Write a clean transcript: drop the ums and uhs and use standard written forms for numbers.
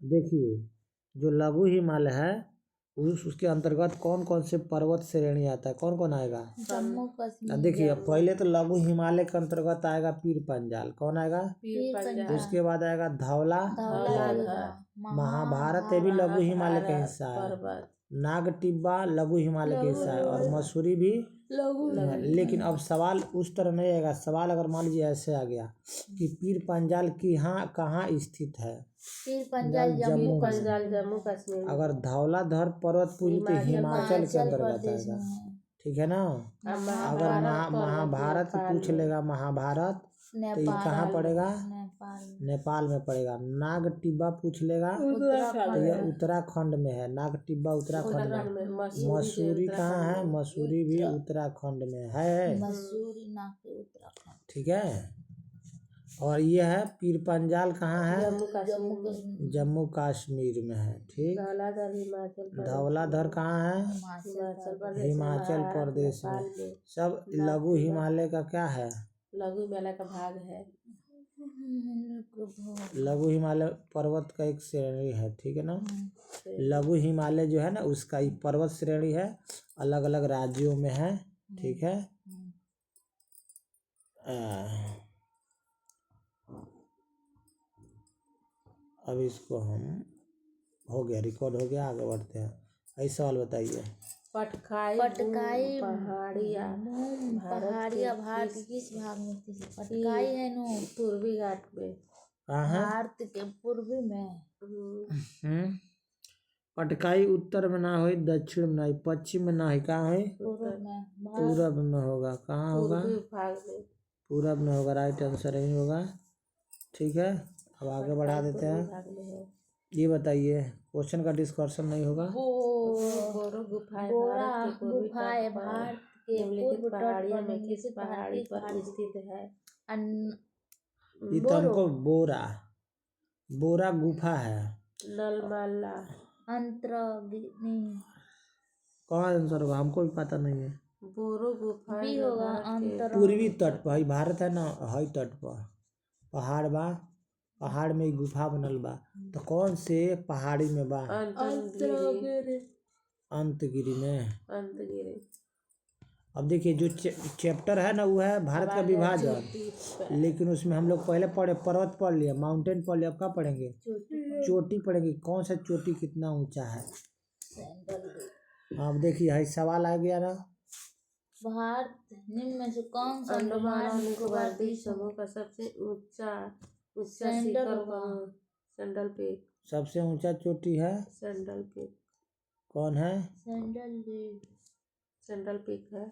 देखिए जो लघु हिमालय है उसके अंतर्गत कौन कौन से पर्वत श्रेणी आता है, कौन कौन आएगा? जम्मू कश्मीर। देखिए पहले तो लघु हिमालय के अंतर्गत आएगा पीर पंजाल, कौन आएगा? पीर पंजाल। उसके बाद आएगा धौला महाभारत, ये भी लघु हिमालय का हिस्सा है। नाग टिब्बा लघु हिमालय का हिस्सा है और मसूरी भी लघु। लेकिन अब सवाल उस तरह नहीं आएगा। सवाल अगर मान लीजिए ऐसे आ गया कि पीर पंजाल की कहाँ स्थित है? पीर पंजाल जम्मू कश्मीर। अगर धौलाधर पर्वत पूरी तो हिमाचल के अंतर्गत आएगा, ठीक है ना। अगर महाभारत पूछ लेगा, महाभारत तो ये कहाँ पड़ेगा? नेपाल में पड़ेगा। नाग टिब्बा पूछ लेगा तो ये उत्तराखंड में है। नाग टिब्बा उत्तराखंड में। मसूरी कहाँ है? मसूरी भी उत्तराखंड में है। मसूरी नाग उत्तराखंड, ठीक है। और ये है पीर पंजाल कहाँ है? जम्मू कश्मीर में है। ठीक। धौलाधर कहाँ है? हिमाचल प्रदेश में। सब लघु हिमालय का क्या है? लघु हिमालय का भाग है। लघु हिमालय पर्वत का एक श्रेणी है, ठीक है ना। लघु हिमालय जो है ना उसका एक पर्वत श्रेणी है, अलग अलग राज्यों में है, ठीक है। अब इसको हम हो गया, रिकॉर्ड हो गया, आगे बढ़ते हैं। ऐसा सवाल बताइए। पटकाई पहाड़िया भारत के किस भाग में स्थित है? पटकाई है नो पूर्वी घाट में। भारत के पूर्वी में। पटकाई उत्तर में ना हो, दक्षिण में ना हो, पश्चिम में ना हो, कहाँ है? पूरब में होगा। कहाँ होगा? पूरब में होगा। राइट आंसर यही होगा, ठीक है। अब आगे बढ़ा देते हैं। ये बताइए, क्वेश्चन का डिस्कशन नहीं होगा। बोरो गुफाएं भारत के पूर्व पहाड़ियों में किस पहाड़ी पर स्थित है? ये तो हमको बोरा गुफा है। नलमला अंतरगिनी। कौन आंसर होगा? हमको भी पता नहीं है। बोरो गुफा भी होगा। पूर्वी तट पर भारत है ना, हई तट पर पहाड़ बा, पहाड़ में गुफा बनल बा। तो कौन से पहाड़ी में बा? अंतगिरी में। अब देखिए जो चैप्टर है ना वो है भारत का विभाजन, लेकिन उसमें हम लोग पहले पढ़े पर्वत पढ़ लिया, माउंटेन पढ़ लिया। अब क्या पढ़ेंगे? चोटी पढ़ेंगे। कौन सा चोटी कितना ऊंचा है? अब देखिए है सवाल आ गया ना। भारत निम्न में से कौन सा अंडमान और निकोबार द्वीप समूह का सबसे ऊंचा शिखर? Sandal peak. सबसे ऊंचा चोटी है सैंडल पीक। कौन है? सैंडल पीक है।